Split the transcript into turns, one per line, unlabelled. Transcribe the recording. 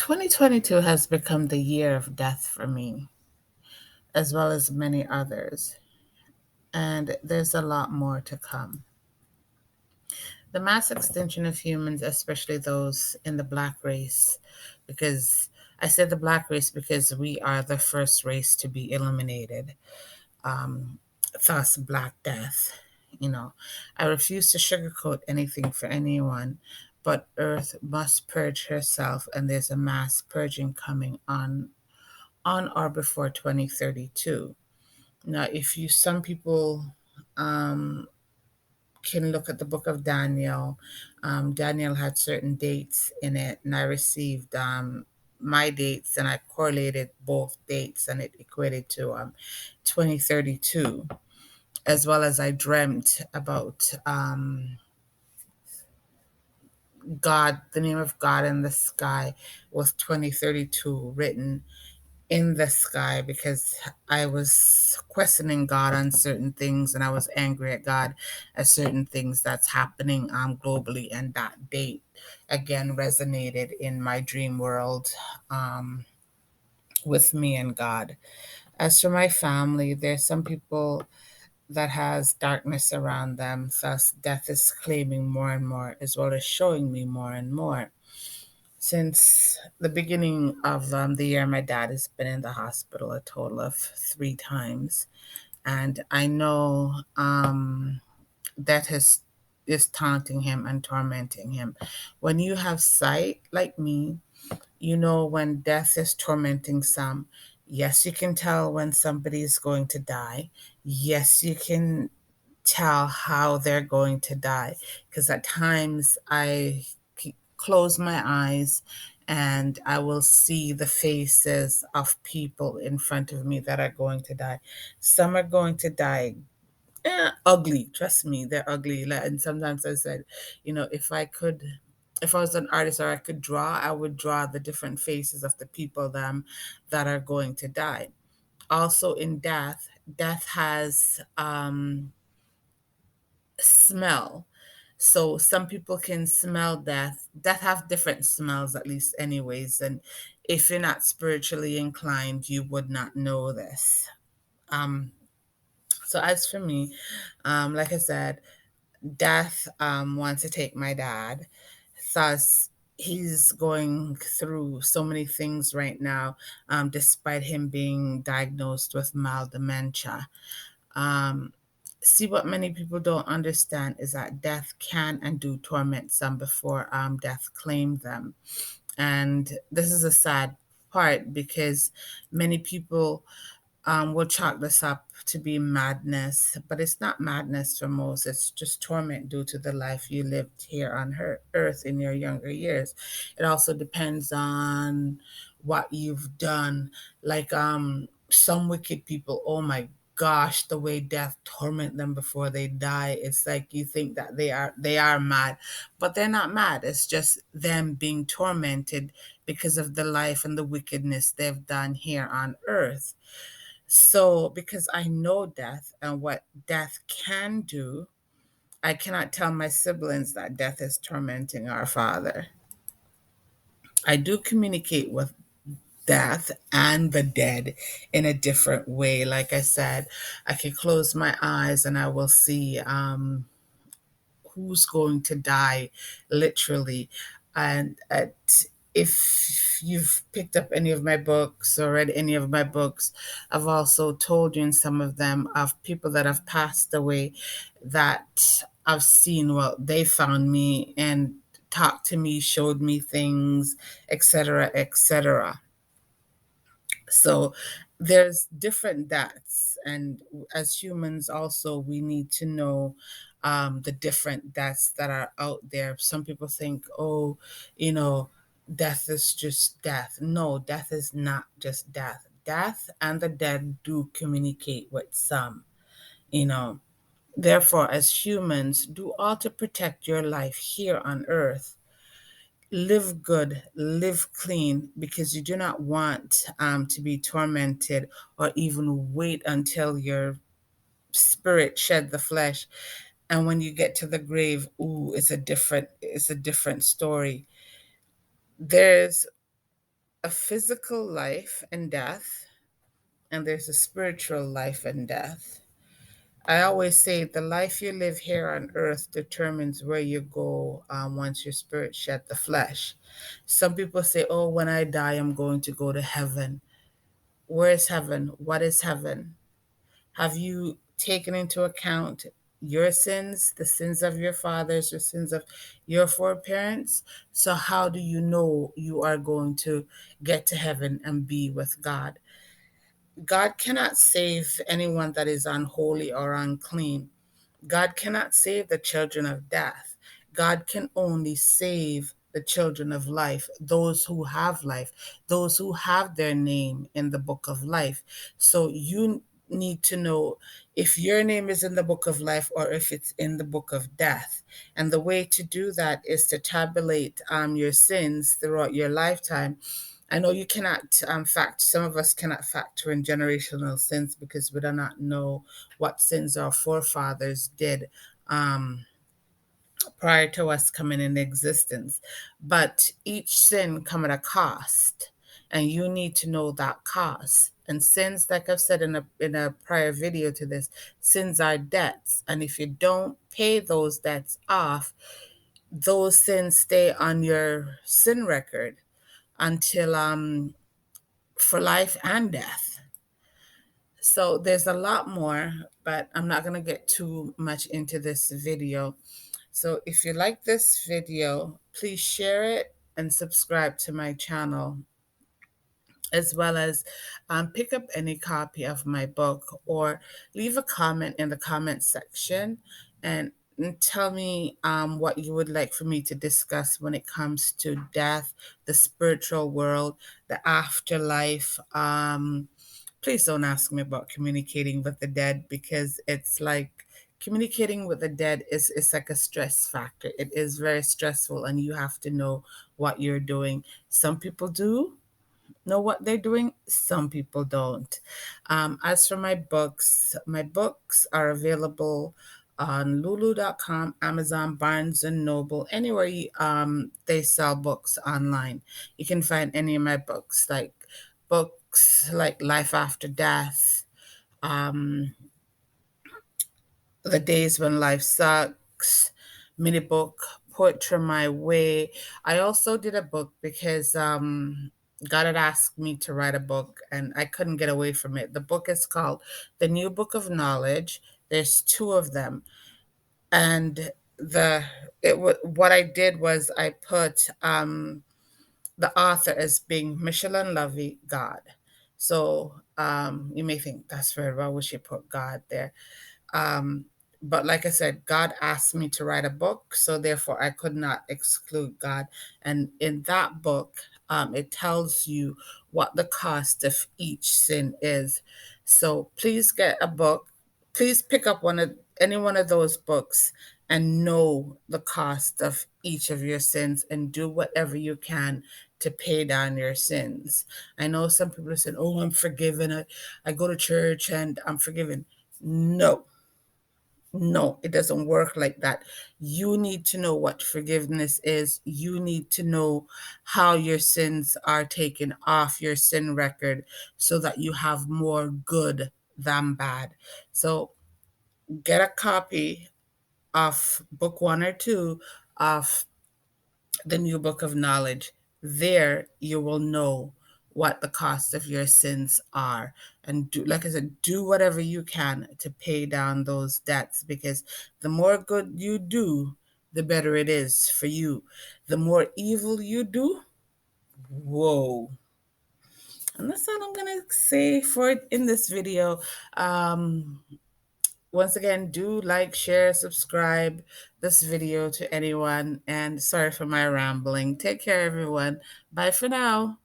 2022 has become the year of death for me, as well as many others, and there's a lot more to come. The mass extinction of humans, especially those in the black race, because I said the black race because we are the first race to be eliminated, um, thus Black Death. You know, I refuse to sugarcoat anything for anyone, but Earth must purge herself, and there's a mass purging coming on or before 2032. Now, if you, some people um, can look at the book of Daniel. Daniel had certain dates in it, and I received my dates and I correlated both dates, and it equated to 2032, as well as I dreamt about God, the name of God in the sky was 2032 written in the sky, because I was questioning God on certain things and I was angry at God at certain things that's happening globally, and that date again resonated in my dream world um, with me and God. As for my family, there's some people that has darkness around them, thus death is claiming more and more, as well as showing me more and more. Since the beginning of the year, my dad has been in the hospital a total of 3 times, and I know that is taunting him and tormenting him. When you have sight like me, you know when death is tormenting some. Yes, you can tell when somebody is going to die. Yes, you can tell how they're going to die, because at times I close my eyes and I will see the faces of people in front of me that are going to die. Some are going to die ugly. Trust me, they're ugly. And sometimes I said, if I was an artist or I could draw, I would draw the different faces of the people that are going to die. Also, in death, death has smell. So some people can smell death. Death have different smells, at least anyways. And if you're not spiritually inclined, you would not know this. Um, so as for me, like I said, death wants to take my dad. Thus, he's going through so many things right now, despite him being diagnosed with mild dementia. Um, See, what many people don't understand is that death can and do torment some before death claim them. And this is a sad part, because many people will chalk this up to be madness, but it's not madness for most. It's just torment due to the life you lived here on earth in your younger years. It also depends on what you've done. Like some wicked people, oh my gosh, the way death torment them before they die, it's like you think that they are mad, but they're not mad. It's just them being tormented because of the life and the wickedness they've done here on earth. So, because I know death and what death can do, I cannot tell my siblings that death is tormenting our father. I do communicate with death and the dead in a different way. Like I said, I can close my eyes and I will see who's going to die, literally. And if you've picked up any of my books or read any of my books, I've also told you in some of them of people that have passed away that I've seen. Well, they found me and talked to me, showed me things, etc., etc. So there's different deaths, and as humans, also we need to know the different deaths that are out there. Some people think, oh, you know, death is just death. No, death is not just death. Death and the dead do communicate with some, you know. Therefore, as humans, do all to protect your life here on earth. Live good, live clean, because you do not want to be tormented or even wait until your spirit shed the flesh. And when you get to the grave, ooh, it's a different story. There's a physical life and death, and there's a spiritual life and death. I always say the life you live here on earth determines where you go once your spirit shed the flesh. Some people say, oh, when I die, I'm going to go to heaven. Where is heaven? What is heaven? Have you taken into account your sins, the sins of your fathers, the sins of your foreparents? So, how do you know you are going to get to heaven and be with God? God cannot save anyone that is unholy or unclean. God cannot save the children of death. God can only save the children of life, those who have life, those who have their name in the book of life. So you need to know if your name is in the book of life or if it's in the book of death. And the way to do that is to tabulate your sins throughout your lifetime. I know you cannot some of us cannot factor in generational sins because we do not know what sins our forefathers did um, prior to us coming in existence. But each sin come at a cost, and you need to know that cost. And sins, like I've said in a prior video to this, sins are debts, and if you don't pay those debts off, those sins stay on your sin record until for life and death. So there's a lot more, but I'm not going to get too much into this video. So if you like this video, please share it and subscribe to my channel, as well as pick up any copy of my book or leave a comment in the comment section and tell me what you would like for me to discuss when it comes to death, the spiritual world, the afterlife. Please don't ask me about communicating with the dead, because it's like communicating with the dead is like a stress factor. It is very stressful, and you have to know what you're doing. Some people do know what they're doing, some people don't. As for my books are available on lulu.com, Amazon, Barnes and Noble, anywhere they sell books online. You can find any of my books like Life After Death, um, The Days When Life Sucks, mini book, Poetry My Way. I also did a book because God had asked me to write a book and I couldn't get away from it. The book is called The New Book of Knowledge. There's two of them. And what I did was I put the author as being Michelin Lovey God. So you may think that's weird. Why would she put God there? Um, but like I said, God asked me to write a book, so therefore I could not exclude God. And in that book, it tells you what the cost of each sin is. So please get a book. Please pick up any one of those books and know the cost of each of your sins and do whatever you can to pay down your sins. I know some people are saying, "Oh, I'm forgiven. I go to church and I'm forgiven." No, no, it doesn't work like that. You need to know what forgiveness is. You need to know how your sins are taken off your sin record so that you have more good than bad. So get a copy of book one or two of the new book of knowledge. There you will know what the cost of your sins are, and do, like I said, do whatever you can to pay down those debts, because the more good you do, the better it is for you. The more evil you do, whoa. And that's all I'm gonna say for it in this video. Once again, do like, share, subscribe this video to anyone, and sorry for my rambling. Take care, everyone. Bye for now.